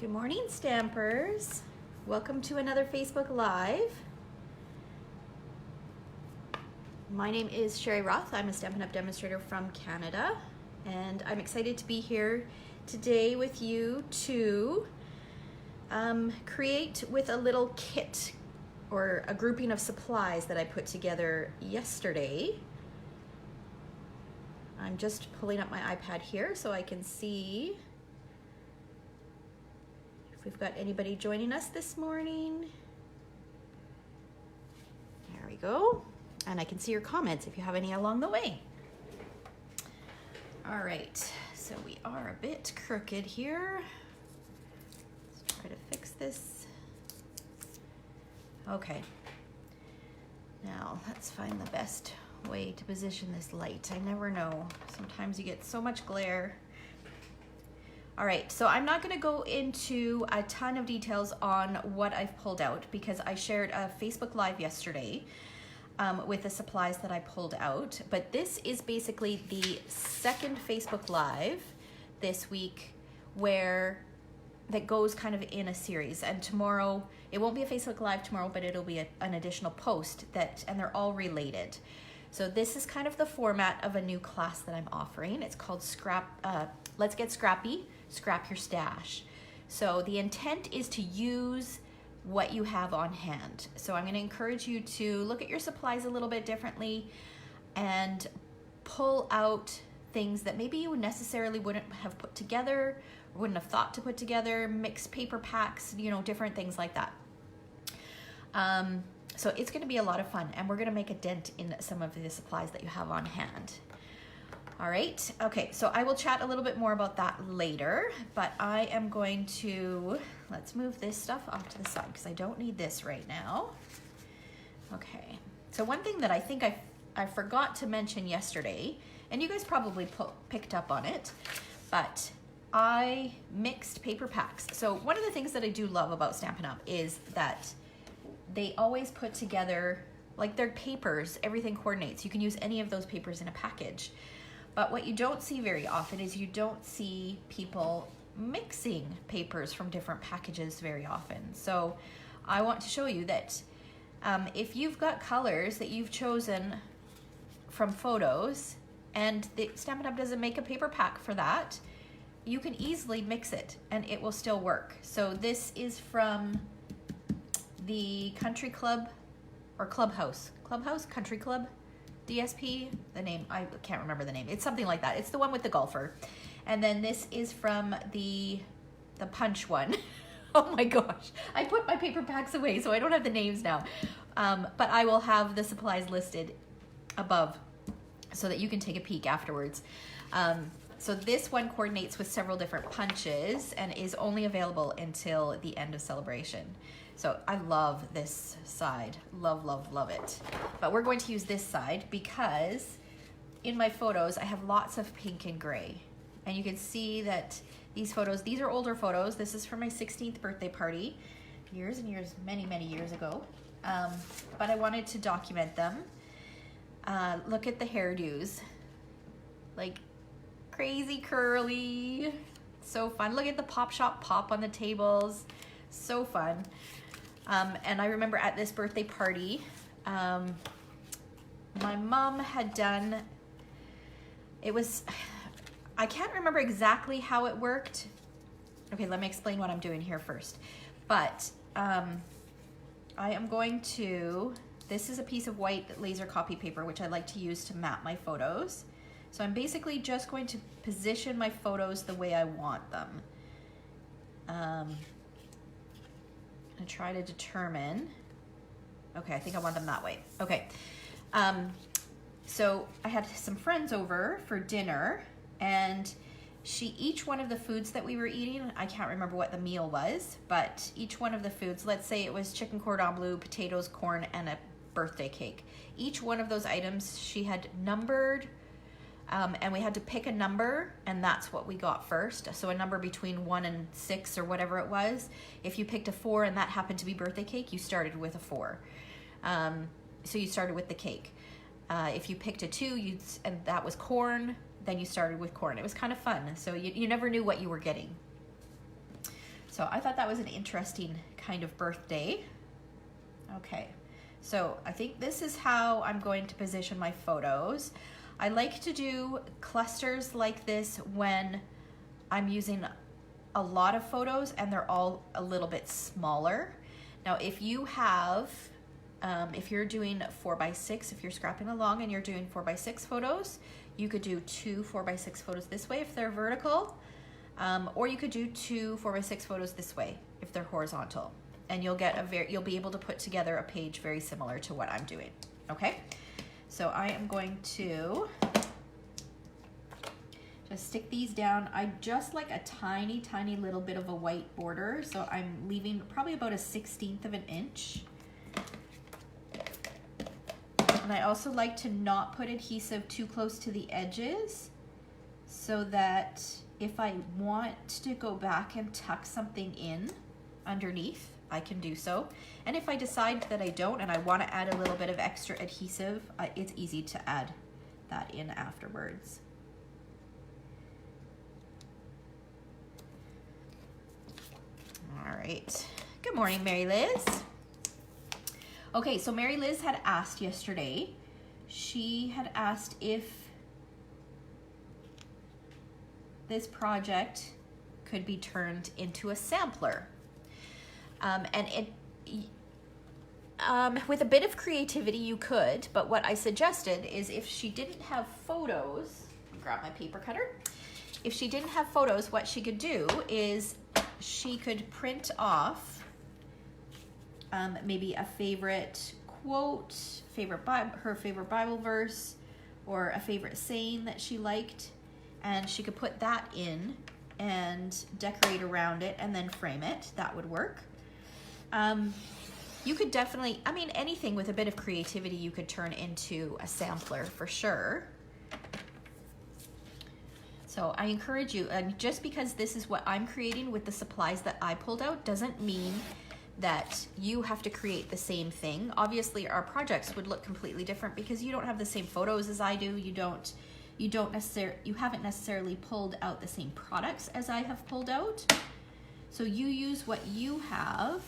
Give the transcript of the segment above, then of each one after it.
Good morning, Stampers. Welcome to another Facebook Live. My name is Sherry Roth. I'm a Stampin' Up! Demonstrator from Canada, and I'm excited to be here today with you to create with a little kit or a grouping of supplies that I put together yesterday. I'm just pulling up my iPad here so I can see if we've got anybody joining us this morning. There we go. And I can see your comments if you have any along the way. All right, so we are a bit crooked here. Let's try to fix this. Okay. Now let's find the best way to position this light. I never know. Sometimes you get so much glare. All right, so I'm not going to go into a ton of details on what I've pulled out because I shared a Facebook Live yesterday with the supplies that I pulled out. But this is basically the second Facebook Live this week that goes kind of in a series. And tomorrow, it won't be a Facebook Live tomorrow, but it'll be an additional post and they're all related. So this is kind of the format of a new class that I'm offering. It's called Let's Get Scrappy, Scrap Your Stash. So the intent is to use what you have on hand. So I'm going to encourage you to look at your supplies a little bit differently and pull out things that maybe you necessarily wouldn't have put together, or wouldn't have thought to put together, mixed paper packs, different things like that. So it's going to be a lot of fun, and we're going to make a dent in some of the supplies that you have on hand. All right, okay, so I will chat a little bit more about that later, but I am going to, let's move this stuff off to the side because I don't need this right now. Okay, so one thing that I think I forgot to mention yesterday, and you guys probably picked up on it, but I mixed paper packs. So one of the things that I do love about Stampin' Up! Is that they always put together, like their papers, everything coordinates. You can use any of those papers in a package. But what you don't see very often is you don't see people mixing papers from different packages very often. So I want to show you that if you've got colors that you've chosen from photos and the Stampin' Up! Doesn't make a paper pack for that, you can easily mix it and it will still work. So this is from the Country Club or Clubhouse Country Club DSP, the name, I can't remember the name. It's something like that. It's the one with the golfer. And then this is from the punch one. Oh my gosh. I put my paper packs away, so I don't have the names now. But I will have the supplies listed above so that you can take a peek afterwards. So this one coordinates with several different punches and is only available until the end of celebration. So I love this side, love, love, love it. But we're going to use this side because in my photos, I have lots of pink and gray. And you can see that these photos, these are older photos. This is from my 16th birthday party, years and years, many, many years ago. But I wanted to document them. Look at the hairdos, like crazy curly, so fun. Look at the Pop Shop pop on the tables, so fun. And I remember at this birthday party, my mom had done, I can't remember exactly how it worked. Okay, let me explain what I'm doing here first. But I am going to, this is a piece of white laser copy paper, which I like to use to map my photos. So I'm basically just going to position my photos the way I want them. And try to determine, okay, I think I want them that way. Okay, so I had some friends over for dinner, and each one of the foods that we were eating, I can't remember what the meal was, but each one of the foods, let's say it was chicken cordon bleu, potatoes, corn, and a birthday cake. Each one of those items she had numbered, and we had to pick a number, and that's what we got first. So a number between 1 and 6 or whatever it was. If you picked a 4 and that happened to be birthday cake, you started with a 4. So you started with the cake. If you picked a 2 and that was corn, then you started with corn. It was kind of fun. So you never knew what you were getting. So So I thought that was an interesting kind of birthday. Okay, so I think this is how I'm going to position my photos. I like to do clusters like this when I'm using a lot of photos and they're all a little bit smaller. Now, if you have, if you're doing 4x6, if you're scrapping along and you're doing 4x6 photos, you could do 2 4x6 photos this way if they're vertical, or you could do 2 4x6 photos this way if they're horizontal, and you'll get you'll be able to put together a page very similar to what I'm doing. Okay, so I am going to just stick these down. I just like a tiny little bit of a white border, so I'm leaving probably about a 1/16 of an inch. And I also like to not put adhesive too close to the edges, so that if I want to go back and tuck something in underneath, I can do so. And if I decide that I don't and I want to add a little bit of extra adhesive, it's easy to add that in afterwards. All right. Good morning, Mary Liz. Okay, so Mary Liz had asked yesterday, she had asked if this project could be turned into a sampler. With a bit of creativity you could, but what I suggested is if she didn't have photos, grab my paper cutter. If she didn't have photos, what she could do is she could print off maybe a favorite quote, her favorite Bible verse, or a favorite saying that she liked, and she could put that in and decorate around it and then frame it. That would work. You could definitely, I mean, anything with a bit of creativity you could turn into a sampler for sure. So I encourage you, and just because this is what I'm creating with the supplies that I pulled out doesn't mean that you have to create the same thing. Obviously our projects would look completely different because you don't have the same photos as I do. You haven't necessarily pulled out the same products as I have pulled out. So you use what you have.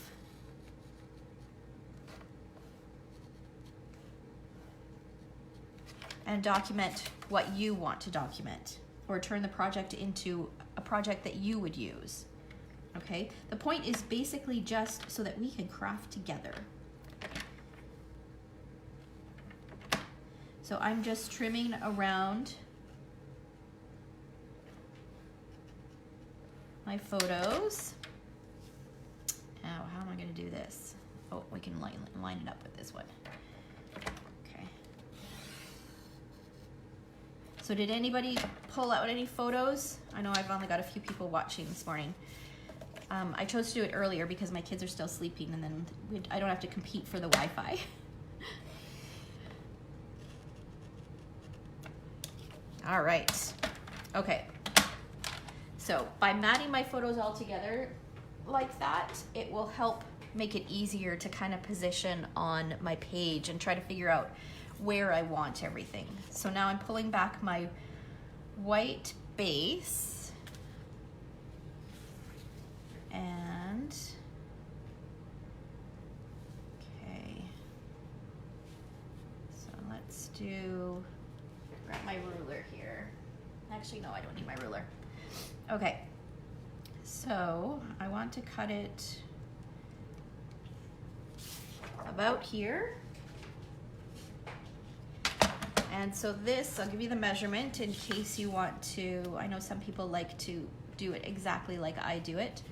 And document what you want to document, or turn the project into a project that you would use. Okay, the point is basically just so that we can craft together. So I'm just trimming around my photos. Now, how am I going to do this? Oh, we can line it up with this one. Okay. So did anybody pull out any photos? I know I've only got a few people watching this morning. I chose to do it earlier because my kids are still sleeping, and then I don't have to compete for the Wi-Fi. All right. Okay. So by matting my photos all together like that, it will help make it easier to kind of position on my page and try to figure out where I want everything. So now I'm pulling back my white base. And, okay, so let's grab my ruler here. Actually, no, I don't need my ruler. Okay, so I want to cut it about here. And so this, I'll give you the measurement in case you want to, I know some people like to do it exactly like I do it.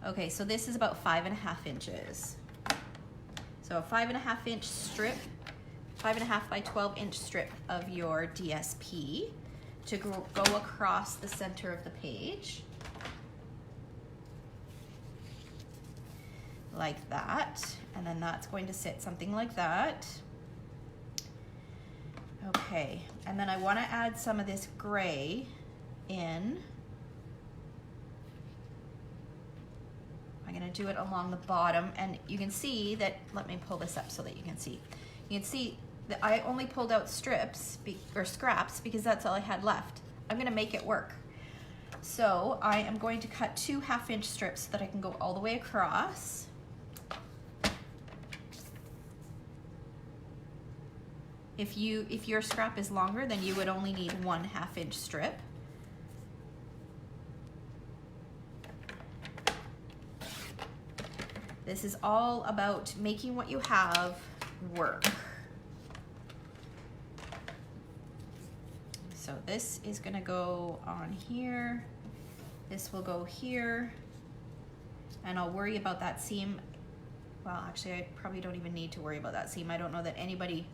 Okay, so this is about 5.5 inches. So a 5.5 inch strip, 5.5 by 12 inch strip of your DSP to go across the center of the page. Like that. And then that's going to sit something like that. Okay, and then I want to add some of this gray in. I'm going to do it along the bottom, and you can see that, let me pull this up so that you can see. You can see that I only pulled out strips or scraps because that's all I had left. I'm going to make it work. So I am going to cut 2 1/2-inch strips so that I can go all the way across. If your scrap is longer, then you would only need 1 1/2-inch strip. This is all about making what you have work. So this is gonna go on here. This will go here. And I'll worry about that seam. Well, actually, I probably don't even need to worry about that seam. I don't know that anybody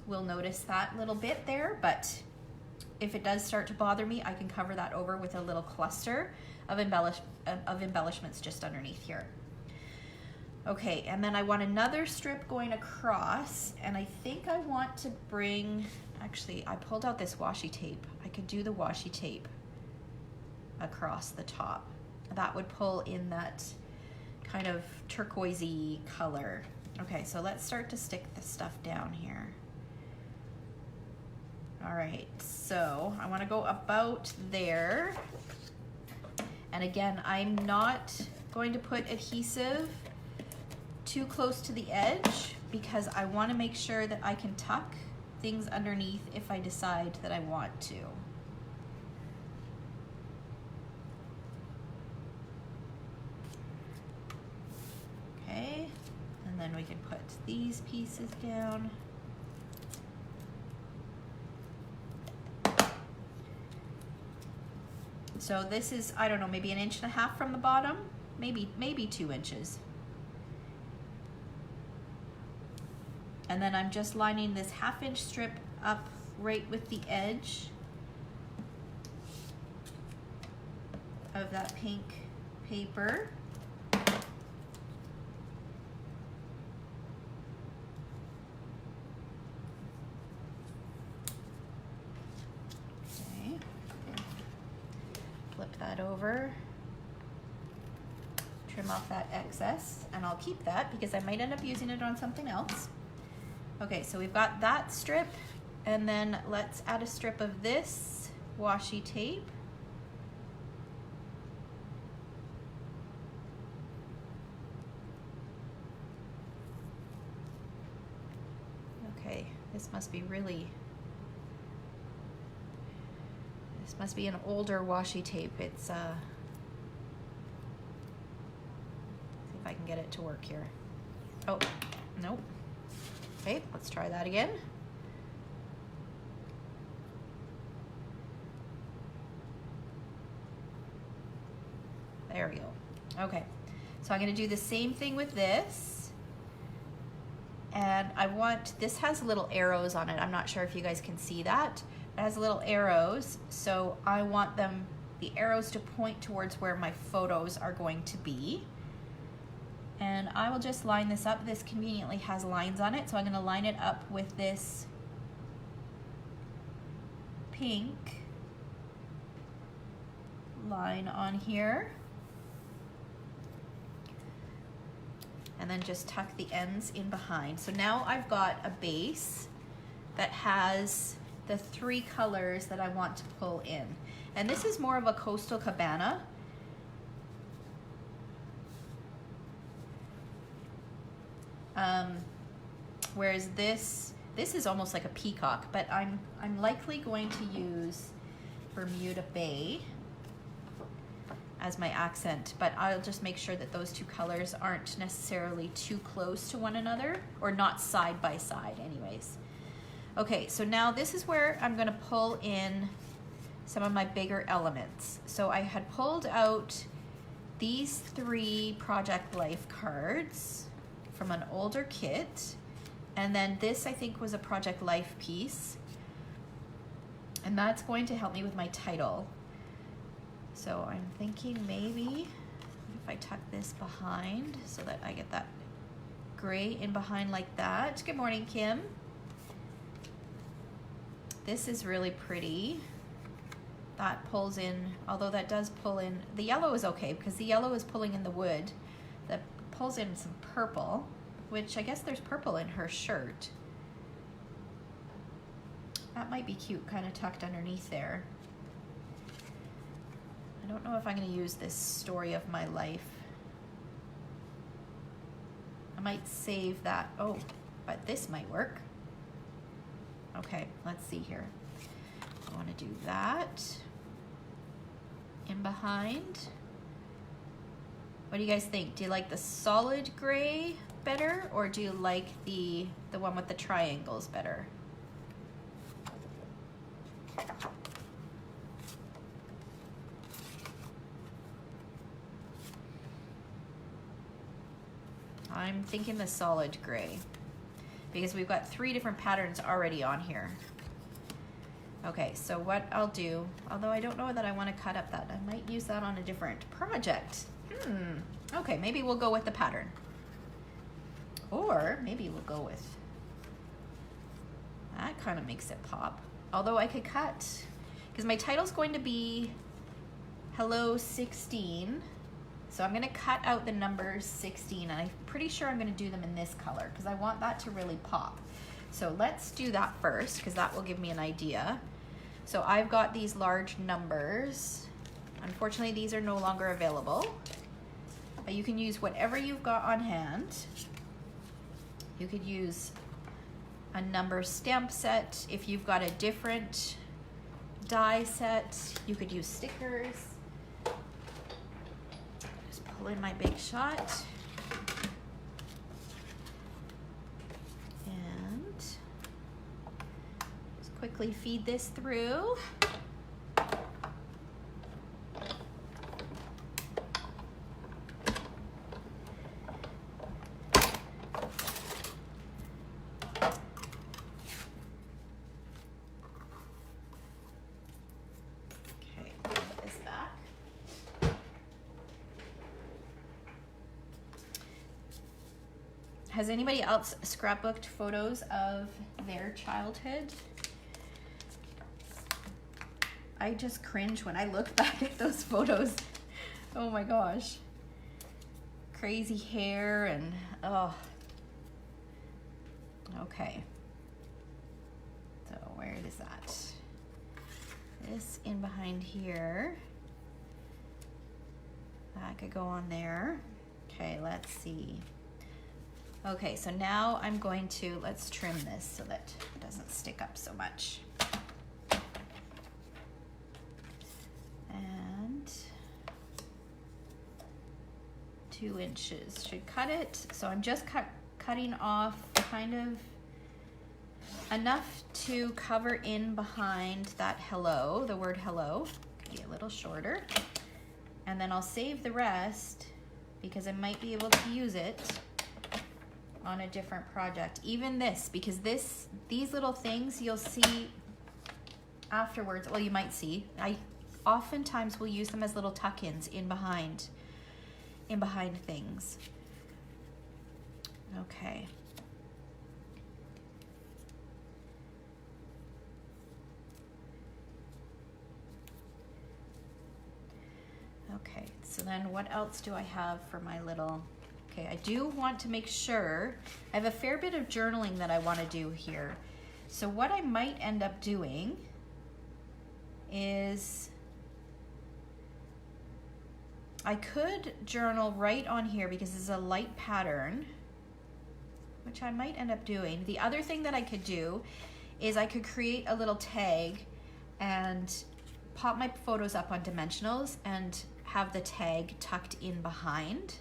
will notice that little bit there, but if it does start to bother me, I can cover that over with a little cluster of embellishments just underneath here. Okay, and then I want another strip going across, and I think I want to bring, actually, I pulled out this washi tape. I could do the washi tape across the top. That would pull in that kind of turquoisey color. Okay, so let's start to stick the stuff down here. All right, so I want to go about there. And again, I'm not going to put adhesive too close to the edge because I want to make sure that I can tuck things underneath if I decide that I want to. Okay, and then we can put these pieces down. So this is, I don't know, maybe 1.5 inches from the bottom, maybe 2 inches. And then I'm just lining this 1/2-inch strip up right with the edge of that pink paper. Okay. Flip that over. Trim off that excess, and I'll keep that because I might end up using it on something else. Okay, so we've got that strip, and then let's add a strip of this washi tape. Okay, this must be an older washi tape. It's, see if I can get it to work here. Oh, nope. Okay, let's try that again. There we go. Okay, so I'm gonna do the same thing with this. And this has little arrows on it. I'm not sure if you guys can see that. It has little arrows, so I want the arrows to point towards where my photos are going to be. And I will just line this up. This conveniently has lines on it, so I'm going to line it up with this pink line on here. And then just tuck the ends in behind. So now I've got a base that has the 3 colors that I want to pull in. And this is more of a Coastal Cabana. Whereas this is almost like a peacock, but I'm likely going to use Bermuda Bay as my accent, but I'll just make sure that those 2 colors aren't necessarily too close to one another, or not side by side anyways. Okay, so now this is where I'm gonna pull in some of my bigger elements. So I had pulled out these 3 Project Life cards from an older kit. And then this, I think, was a Project Life piece. And that's going to help me with my title. So I'm thinking maybe if I tuck this behind so that I get that gray in behind like that. Good morning, Kim. This is really pretty. That pulls in, although that does pull in, the yellow is okay because the yellow is pulling in the wood. That pulls in some purple, which I guess there's purple in her shirt. That might be cute, kind of tucked underneath there. I don't know if I'm going to use this story of my life. I might save that. Oh, but this might work. Okay, let's see here. I want to do that in behind. What do you guys think? Do you like the solid gray better, or do you like the one with the triangles better? I'm thinking the solid gray because we've got 3 different patterns already on here. Okay, so what I'll do, although I don't know that I want to cut up that, I might use that on a different project. Okay, maybe we'll go with the pattern. Or maybe we'll go with, that kind of makes it pop. Although I could cut, because my title's going to be Hello 16. So I'm gonna cut out the numbers 16, and I'm pretty sure I'm gonna do them in this color because I want that to really pop. So let's do that first because that will give me an idea. So I've got these large numbers. Unfortunately, these are no longer available, but you can use whatever you've got on hand. You could use a number stamp set. If you've got a different die set, you could use stickers. Pull in my big shot. And just quickly feed this through. Has anybody else scrapbooked photos of their childhood? I just cringe when I look back at those photos. Oh my gosh. Crazy hair and, oh. Okay. So where is that? This in behind here. That could go on there. Okay, let's see. Okay, so now I'm going to, let's trim this so that it doesn't stick up so much. And 2 inches should cut it. So I'm just cutting off kind of enough to cover in behind that hello, the word hello. Could be a little shorter. And then I'll save the rest because I might be able to use it on a different project. Even this, because these little things you'll see afterwards, well, you might see, I oftentimes will use them as little tuck-ins in behind things. Okay. Okay, so then what else do I have for my little, okay, I do want to make sure, I have a fair bit of journaling that I want to do here. So what I might end up doing is I could journal right on here because it's a light pattern, which I might end up doing. The other thing that I could do is I could create a little tag and pop my photos up on dimensionals and have the tag tucked in behind.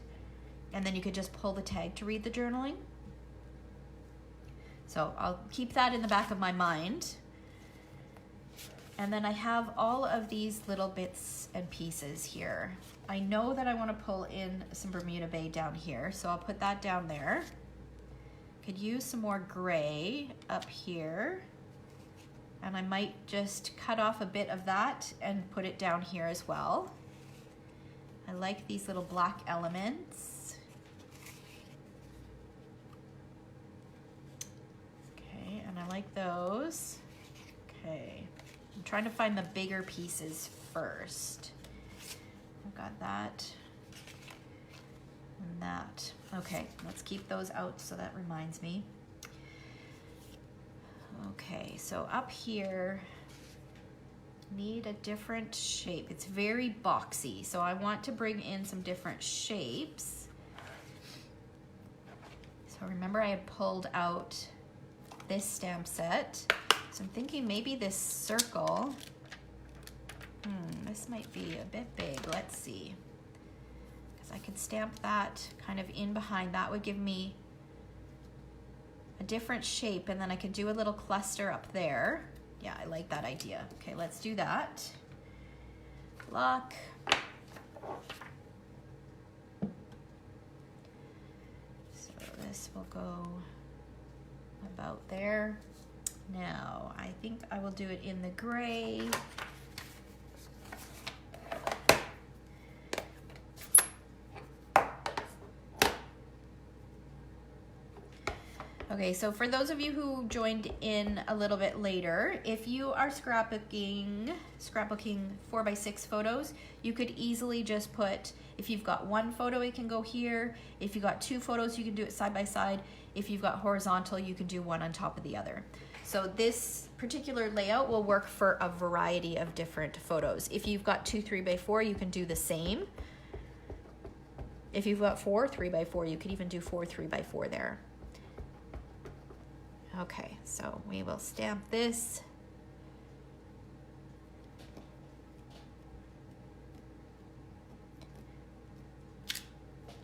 And then you could just pull the tag to read the journaling. So I'll keep that in the back of my mind. And then I have all of these little bits and pieces here. I know that I want to pull in some Bermuda Bay down here, so I'll put that down there. Could use some more gray up here. And I might just cut off a bit of that and put it down here as well. I like these little black elements. Okay, and I like those. Okay, I'm trying to find the bigger pieces first. I've got that and that. Okay, let's keep those out so that reminds me. Okay, so up here, need a different shape. It's very boxy, so I want to bring in some different shapes. So remember I had pulled out this stamp set. So I'm thinking maybe this circle, this might be a bit big. Let's see. Because I could stamp that kind of in behind. That would give me a different shape, and then I could do a little cluster up there. Yeah, I like that idea. Okay, let's do that. Lock. So this will go about there. Now, I think I will do it in the gray. Okay, so for those of you who joined in a little bit later, if you are scrapbooking 4x6 photos, you could easily just put, if you've got one photo, it can go here. If you've got two photos, you can do it side by side. If you've got horizontal, you can do one on top of the other. So this particular layout will work for a variety of different photos. If you've got 2 3x4, you can do the same. If you've got 4 3x4, you could even do 4 3x4 there. Okay, so we will stamp this.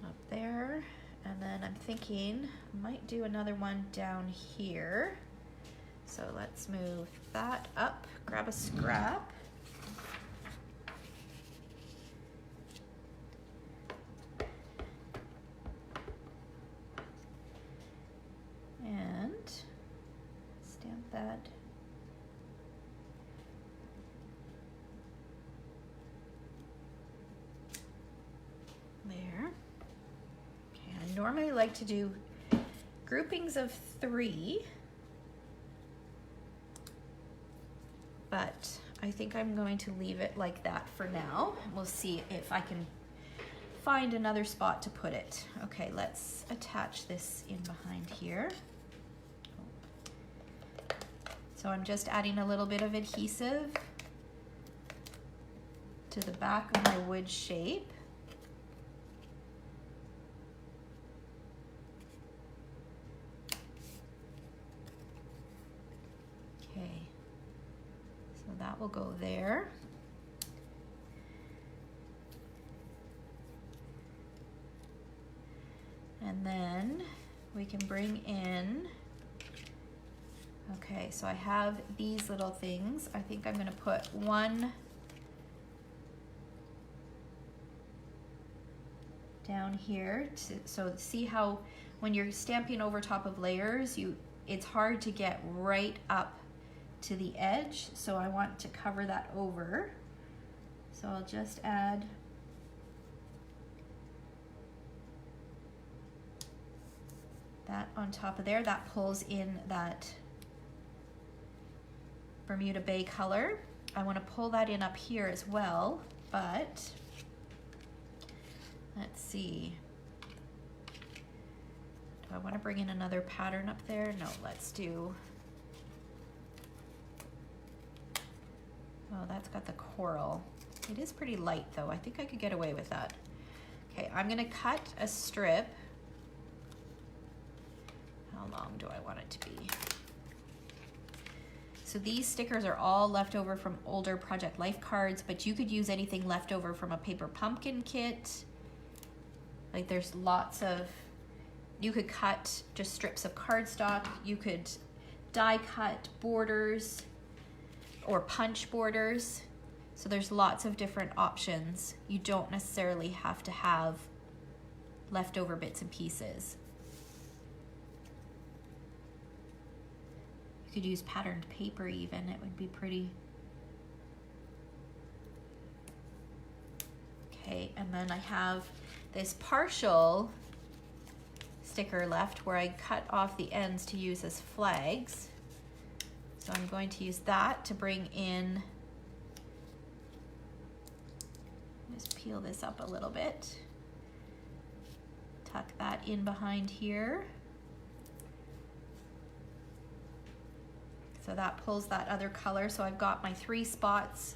Up there, and then I'm thinking I might do another one down here. So let's move that up, grab a scrap. And stamp that. There. Okay, I normally like to do groupings of 3, but I think I'm going to leave it like that for now. We'll see if I can find another spot to put it. Okay, let's attach this in behind here. So I'm just adding a little bit of adhesive to the back of my wood shape. Okay, so that will go there. And then we can bring in, okay, so I have these little things. I think I'm gonna put one down here so see how when you're stamping over top of layers, it's hard to get right up to the edge, so I want to cover that over. So I'll just add that on top of there. That pulls in that Bermuda Bay color. I want to pull that in up here as well, but let's see. Do I want to bring in another pattern up there? No, let's do, oh, that's got the coral. It is pretty light though. I think I could get away with that. Okay, I'm gonna cut a strip. How long do I want it to be? So these stickers are all left over from older Project Life cards, but you could use anything left over from a paper pumpkin kit. Like there's lots of, you could cut just strips of cardstock, you could die cut borders or punch borders. So there's lots of different options. You don't necessarily have to have leftover bits and pieces. You could use patterned paper even, it would be pretty. Okay, and then I have this partial sticker left where I cut off the ends to use as flags. So I'm going to use that to bring in, just peel this up a little bit. Tuck that in behind here. So that pulls that other color. So I've got my 3 spots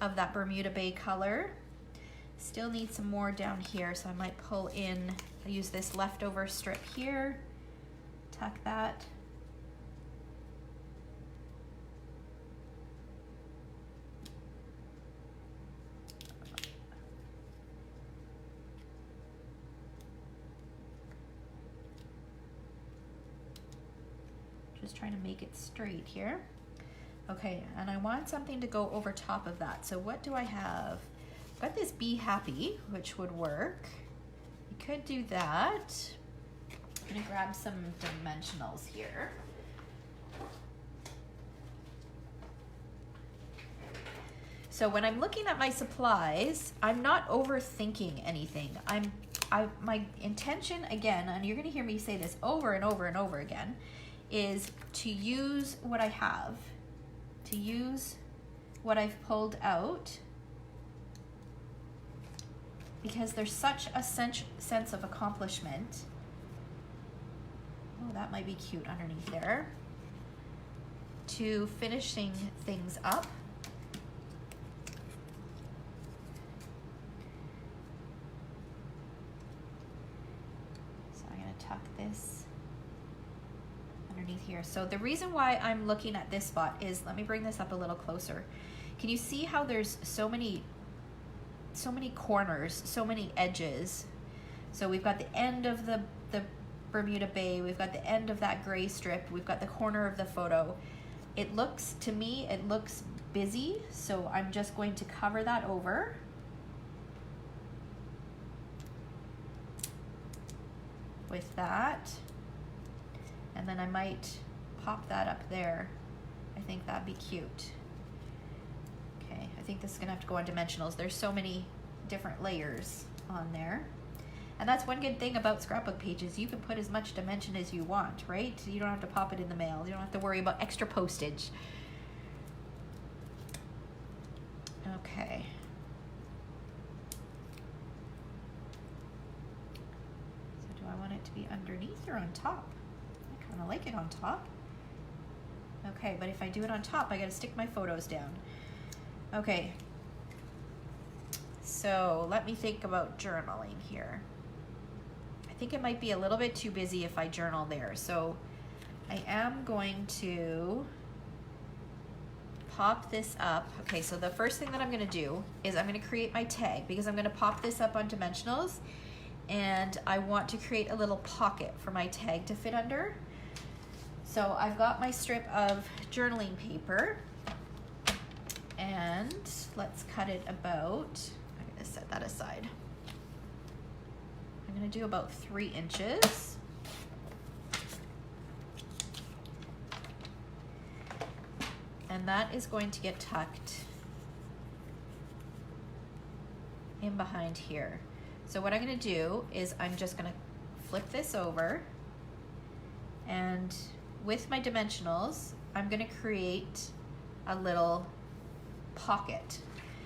of that Bermuda Bay color. Still need some more down here, so I might pull in, I use this leftover strip here, tuck that. Just trying to make it straight here. Okay, and I want something to go over top of that. So what do I have? I've got this Be Happy, which would work. You could do that. I'm gonna grab some dimensionals here. So when I'm looking at my supplies, I'm not overthinking anything. My intention, again, and you're gonna hear me say this over and over and over again, is to use what I have, to use what I've pulled out, because there's such a sense of accomplishment. Oh, that might be cute underneath there. To finishing things up. So I'm gonna tuck this underneath here. So the reason why I'm looking at this spot is, let me bring this up a little closer. Can you see how there's so many corners, so many edges? So we've got the end of the Bermuda Bay, we've got the end of that gray strip, we've got the corner of the photo. It looks, to me, it looks busy, so I'm just going to cover that over. With that. And then I might pop that up there. I think that'd be cute. Okay, I think this is gonna have to go on dimensionals. There's so many different layers on there. And that's one good thing about scrapbook pages. You can put as much dimension as you want, right? You don't have to pop it in the mail. You don't have to worry about extra postage. Okay. So do I want it to be underneath or on top? I kind of like it on top. Okay, but if I do it on top, I gotta stick my photos down. Okay. So let me think about journaling here. I think it might be a little bit too busy if I journal there. So I am going to pop this up. Okay, so the first thing that I'm gonna do is I'm gonna create my tag, because I'm gonna pop this up on dimensionals, and I want to create a little pocket for my tag to fit under. So I've got my strip of journaling paper, and let's cut it about, I'm gonna set that aside. I'm gonna do about 3 inches. And that is going to get tucked in behind here. So what I'm gonna do is I'm just gonna flip this over, and with my dimensionals, I'm gonna create a little pocket,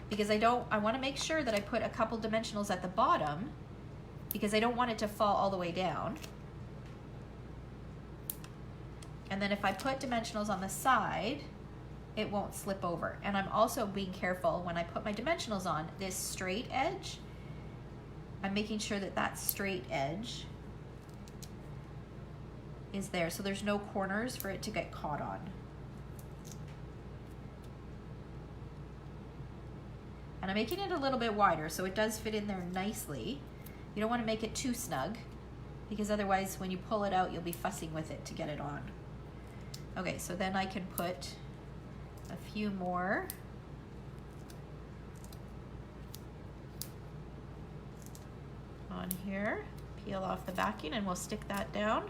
because I wanna make sure that I put a couple dimensionals at the bottom, because I don't want it to fall all the way down. And then if I put dimensionals on the side, it won't slip over. And I'm also being careful when I put my dimensionals on, this straight edge, I'm making sure that that straight edge is there, so there's no corners for it to get caught on. And I'm making it a little bit wider so it does fit in there nicely. You don't want to make it too snug, because otherwise when you pull it out, you'll be fussing with it to get it on. Okay, so then I can put a few more. On here, peel off the backing, and we'll stick that down.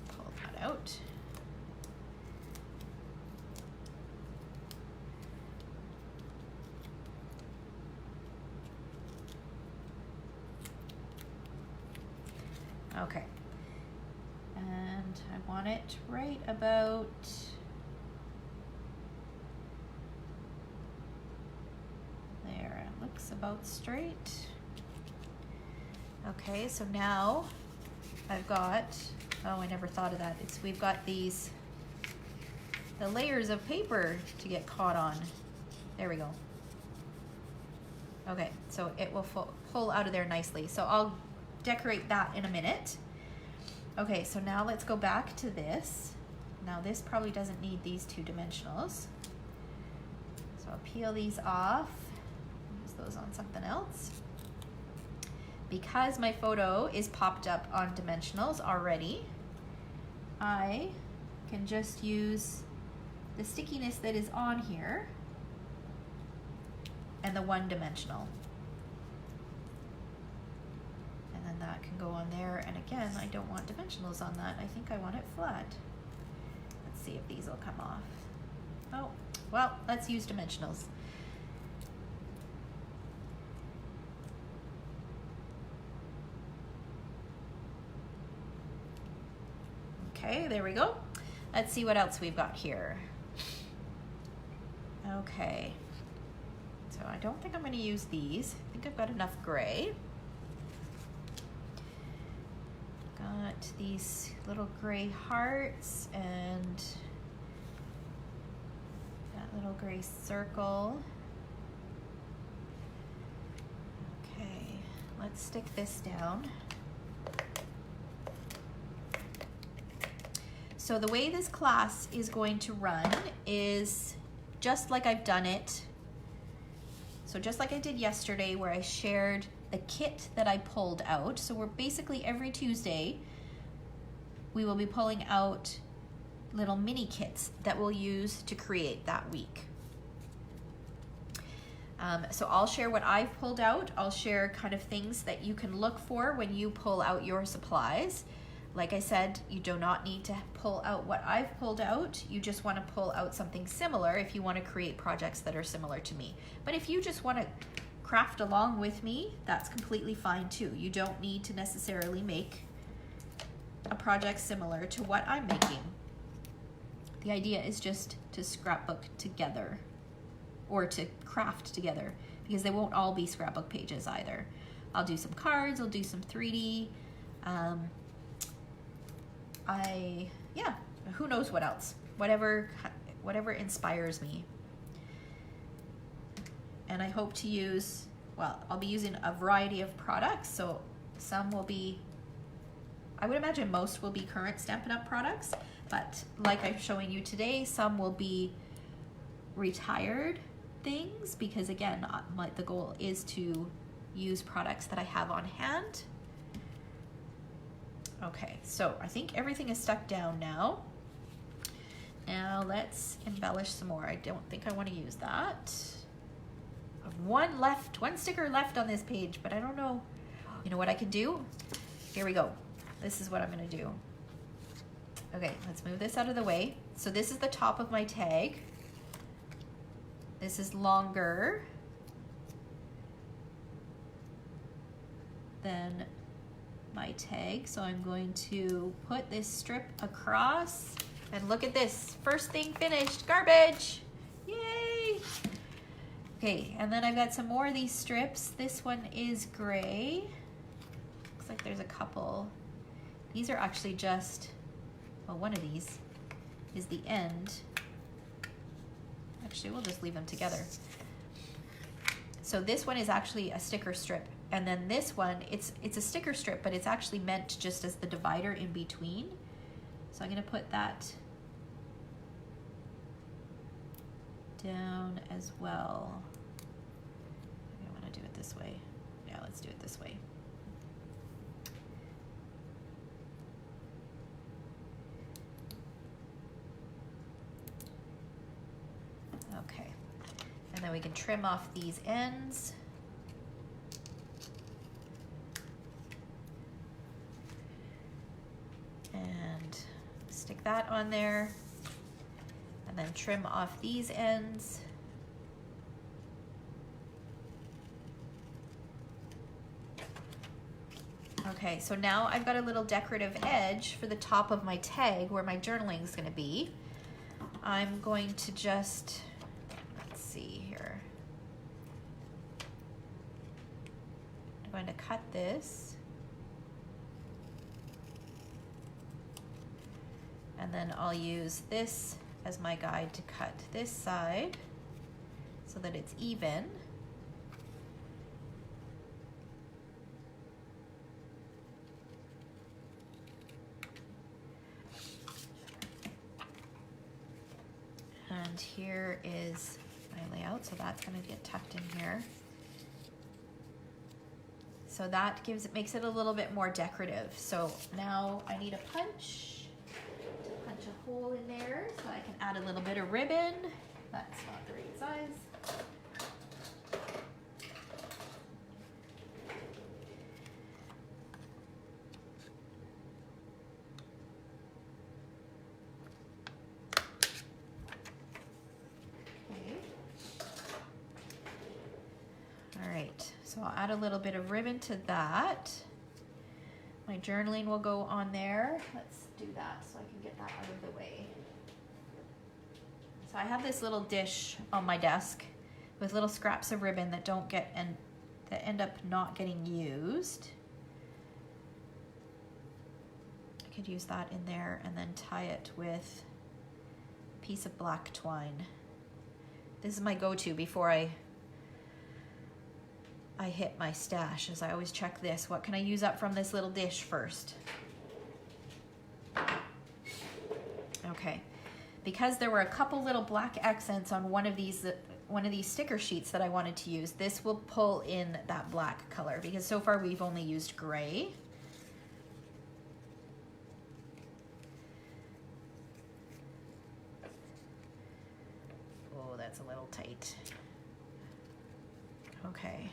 Pull that out. Okay, and I want it right about there. It looks looks about straight. Okay, so now I've got, oh, I never thought of that. We've got the layers of paper to get caught on. There we go. Okay, so it will pull out of there nicely. So I'll decorate that in a minute. Okay, so now let's go back to this. Now this probably doesn't need these 2 dimensionals. So I'll peel these off, use those on something else. Because my photo is popped up on dimensionals already, I can just use the stickiness that is on here and the 1 dimensional. And then that can go on there. And again, I don't want dimensionals on that. I think I want it flat. Let's see if these will come off. Oh, well, let's use dimensionals. Okay, there we go. Let's see what else we've got here. Okay, so I don't think I'm going to use these. I think I've got enough gray. Got these little gray hearts and that little gray circle. Okay, let's stick this down. So the way this class is going to run is just like I've done it. So just like I did yesterday where I shared the kit that I pulled out. So we're basically every Tuesday, we will be pulling out little mini kits that we'll use to create that week. So I'll share what I've pulled out. I'll share kind of things that you can look for when you pull out your supplies. Like I said, you do not need to pull out what I've pulled out. You just want to pull out something similar if you want to create projects that are similar to me. But if you just want to craft along with me, that's completely fine too. You don't need to necessarily make a project similar to what I'm making. The idea is just to scrapbook together or to craft together, because they won't all be scrapbook pages either. I'll do some cards, I'll do some 3D. Yeah, who knows what else? Whatever inspires me. And I hope to use, well, I'll be using a variety of products. So some will be, I would imagine most will be current Stampin' Up! Products, but like I'm showing you today, some will be retired things, because again, the goal is to use products that I have on hand. Okay, so I think everything is stuck down now. Now let's embellish some more. I don't think I want to use that. I have one sticker left on this page, but I don't know. You know what I can do? Here we go. This is what I'm gonna do. Okay, let's move this out of the way. So this is the top of my tag. This is longer than my tag, so I'm going to put this strip across, and look at this, first thing finished, garbage, yay. Okay, and then I've got some more of these strips. This one is gray, looks like there's a couple. These are actually just, well, one of these is the end. Actually, we'll just leave them together. So this one is actually a sticker strip. And then this one, it's a sticker strip, but it's actually meant just as the divider in between. So I'm gonna put that down as well. I wanna do it this way. Yeah, let's do it this way. Okay, and then we can trim off these ends. And stick that on there, and then trim off these ends. Okay, so now I've got a little decorative edge for the top of my tag where my journaling is going to be. I'm going to just, let's see here. I'm going to cut this. And then I'll use this as my guide to cut this side so that it's even. And here is my layout, so that's going to get tucked in here. So that makes it a little bit more decorative. So now I need a punch to punch a hole in there so I can add a little bit of ribbon. That's not the right size. So I'll add a little bit of ribbon to that. My journaling will go on there. Let's do that so I can get that out of the way. So I have this little dish on my desk with little scraps of ribbon that don't get and that end up not getting used. I could use that in there and then tie it with a piece of black twine. This is my go-to before I hit my stash, as I always check this. What can I use up from this little dish first? Okay, because there were a couple little black accents on one of these sticker sheets that I wanted to use, this will pull in that black color because so far we've only used gray. Oh, that's a little tight. Okay.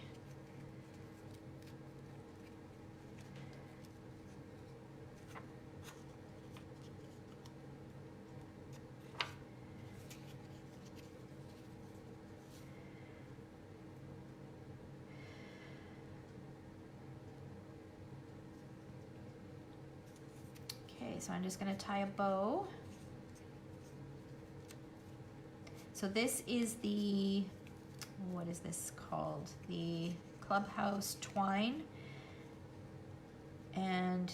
So I'm just going to tie a bow. So this is the, what is this called? The Clubhouse Twine. And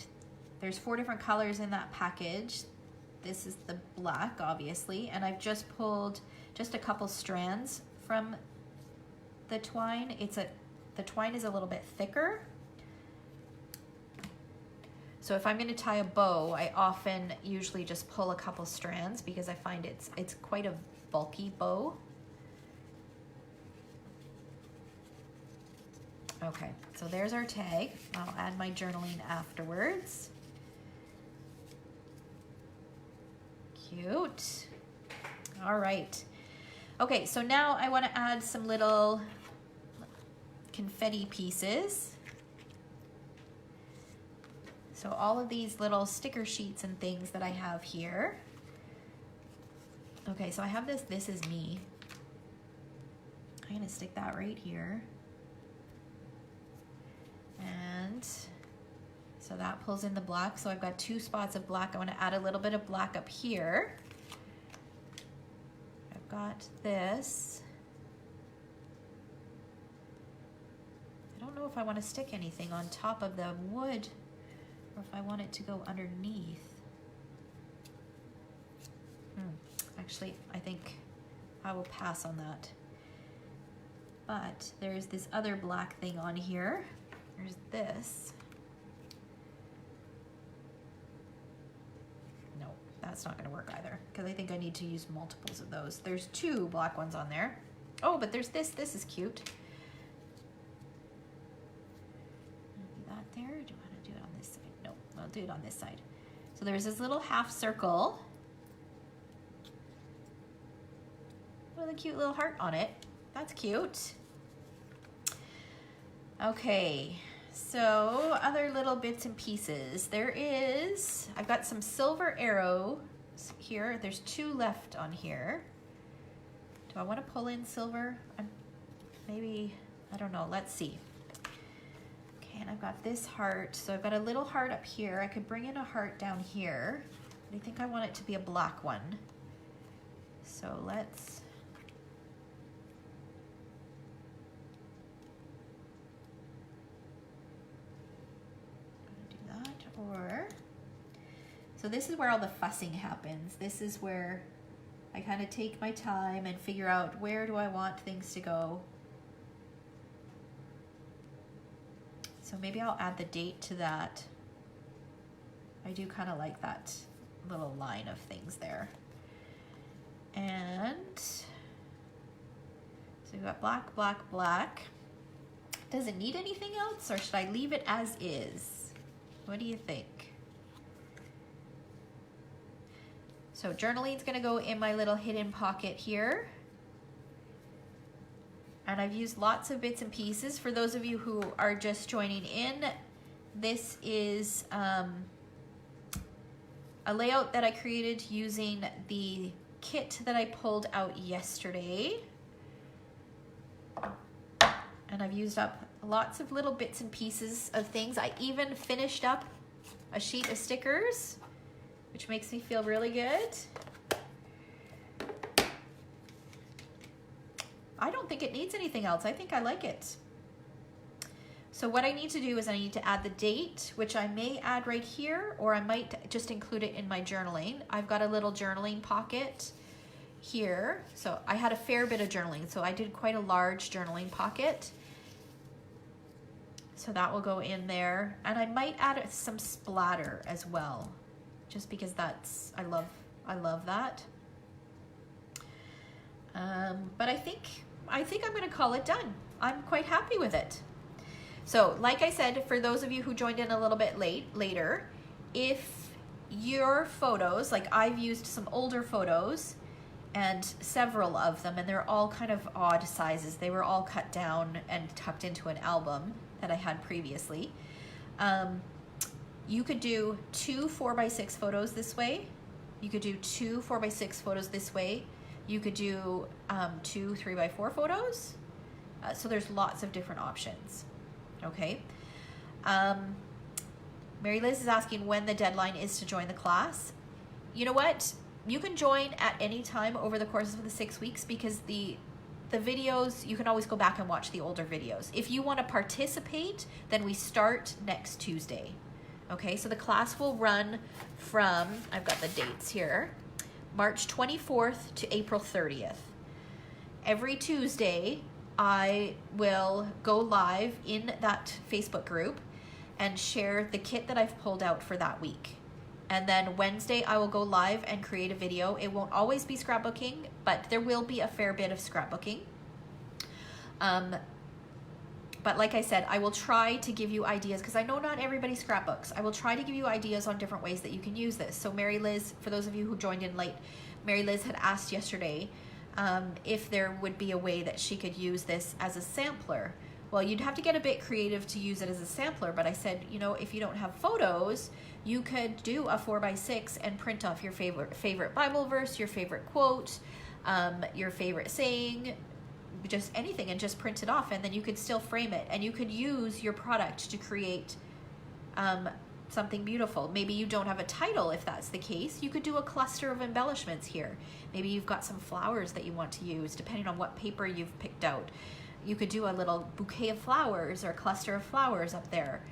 there's 4 different colors in that package. This is the black, obviously, and I've just pulled just a couple strands from the twine. The twine is a little bit thicker. So if I'm going to tie a bow, I often usually just pull a couple strands because I find it's quite a bulky bow. Okay, so there's our tag. I'll add my journaling afterwards. Cute. All right. Okay, so now I want to add some little confetti pieces. So all of these little sticker sheets and things that I have here. Okay, so I have this is me. I'm gonna stick that right here. And so that pulls in the black. So I've got 2 spots of black. I wanna add a little bit of black up here. I've got this. I don't know if I wanna stick anything on top of the wood or if I want it to go underneath. Actually, I think I will pass on that. But there's this other black thing on here. There's this. No, that's not gonna work either because I think I need to use multiples of those. There's 2 black ones on there. Oh, but there's this. This is cute. Do that there. Do I want to do it on this side? No, I'll do it on this side. So there's this little half circle with a cute little heart on it. That's cute. Okay, so other little bits and pieces. I've got some silver arrows here. There's 2 left on here. Do I want to pull in silver? Maybe, I don't know, let's see. Okay, and I've got this heart. So I've got a little heart up here. I could bring in a heart down here, but I think I want it to be a black one. So let's, 4. So this is where all the fussing happens. This is where I kind of take my time and figure out where do I want things to go. So maybe I'll add the date to that. I do kind of like that little line of things there. And so we've got black, black, black. Does it need anything else, or should I leave it as is? What do you think? So journaling's gonna go in my little hidden pocket here. And I've used lots of bits and pieces. For those of you who are just joining in, this is a layout that I created using the kit that I pulled out yesterday. And I've used up lots of little bits and pieces of things. I even finished up a sheet of stickers, which makes me feel really good. I don't think it needs anything else. I think I like it. So what I need to do is I need to add the date, which I may add right here, or I might just include it in my journaling. I've got a little journaling pocket here. So I had a fair bit of journaling, so I did quite a large journaling pocket. So that will go in there. And I might add some splatter as well, just because that's, I love that. But I think I'm gonna call it done. I'm quite happy with it. So like I said, for those of you who joined in a little bit later, if your photos, like I've used some older photos and several of them, and they're all kind of odd sizes. They were all cut down and tucked into an album that I had previously. You could do 2 4x6 photos this way. You could do 2 4x6 photos this way. You could do 2 3x4 photos. So there's lots of different options. Okay. Mary Liz is asking when the deadline is to join the class. You know what? You can join at any time over the course of the 6 weeks, because the videos, you can always go back and watch the older videos. If you want to participate, then we start next Tuesday. Okay, so the class will run from, I've got the dates here, March 24th to April 30th. Every Tuesday, I will go live in that Facebook group and share the kit that I've pulled out for that week. And then Wednesday, I will go live and create a video. It won't always be scrapbooking, but there will be a fair bit of scrapbooking. But like I said, I will try to give you ideas, because I know not everybody scrapbooks. I will try to give you ideas on different ways that you can use this. So Mary Liz, for those of you who joined in late, Mary Liz had asked yesterday if there would be a way that she could use this as a sampler. Well, you'd have to get a bit creative to use it as a sampler, but I said, you know, if you don't have photos, you could do a 4x6 and print off your favorite Bible verse, your favorite quote, your favorite saying, just anything, and just print it off, and then you could still frame it, and you could use your product to create something beautiful. Maybe you don't have a title. If that's the case, you could do a cluster of embellishments here. Maybe you've got some flowers that you want to use, depending on what paper you've picked out. You could do a little bouquet of flowers or a cluster of flowers up there,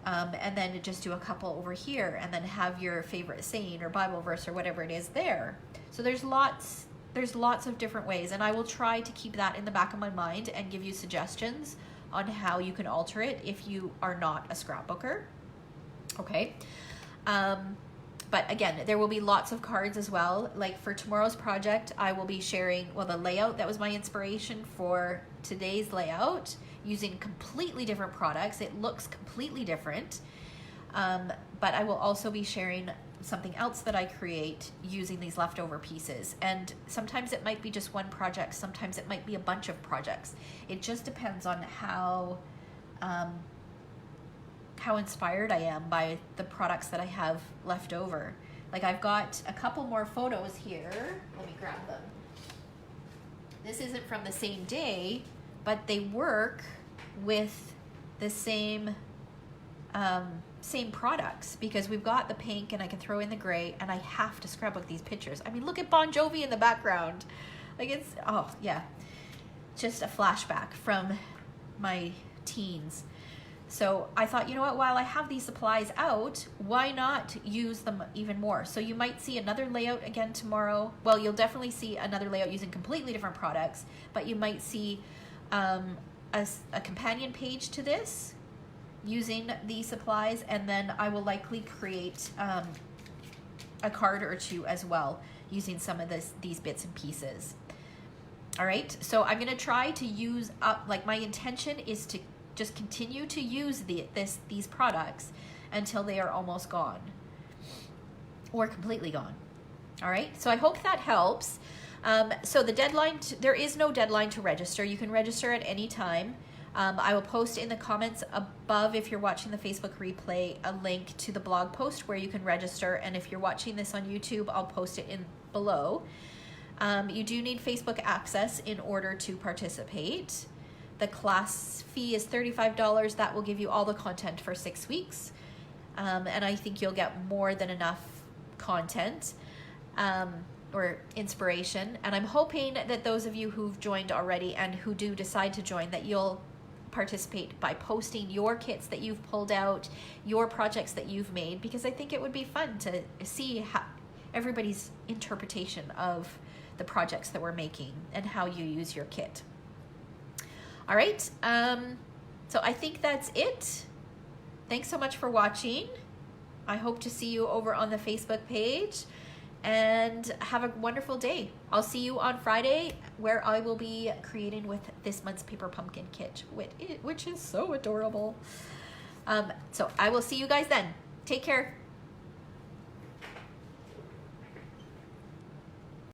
and then just do a couple over here, and then have your favorite saying or Bible verse or whatever it is there. So there's lots of different ways, and I will try to keep that in the back of my mind and give you suggestions on how you can alter it if you are not a scrapbooker. Okay. But again, there will be lots of cards as well. Like for tomorrow's project, I will be sharing, well, the layout that was my inspiration for today's layout, using completely different products. It looks completely different. But I will also be sharing something else that I create using these leftover pieces. And sometimes it might be just one project. Sometimes it might be a bunch of projects. It just depends on how inspired I am by the products that I have left over. Like I've got a couple more photos here. Let me grab them. This isn't from the same day, but they work with the same products, because we've got the pink and I can throw in the gray, and I have to scrapbook these pictures. I mean, look at Bon Jovi in the background. Like it's, oh yeah, just a flashback from my teens. So I thought, you know what, while I have these supplies out, why not use them even more? So you might see another layout again tomorrow. Well, you'll definitely see another layout using completely different products, but you might see a companion page to this using these supplies, and then I will likely create a card or two as well using some of these bits and pieces. All right, so I'm gonna try to use up, like my intention is to just continue to use these products until they are almost gone or completely gone. All right, so I hope that helps. So the deadline, there is no deadline to register. You can register at any time. I will post in the comments above, if you're watching the Facebook replay, a link to the blog post where you can register. And if you're watching this on YouTube, I'll post it in below. You do need Facebook access in order to participate. The class fee is $35. That will give you all the content for 6 weeks. And I think you'll get more than enough content or inspiration. And I'm hoping that those of you who've joined already and who do decide to join, that you'll participate by posting your kits that you've pulled out, your projects that you've made, because I think it would be fun to see how everybody's interpretation of the projects that we're making and how you use your kit. All right, so I think that's it. Thanks so much for watching. I hope to see you over on the Facebook page, and have a wonderful day. I'll see you on Friday, where I will be creating with this month's paper pumpkin kit, which is so adorable. So I will see you guys then. Take care.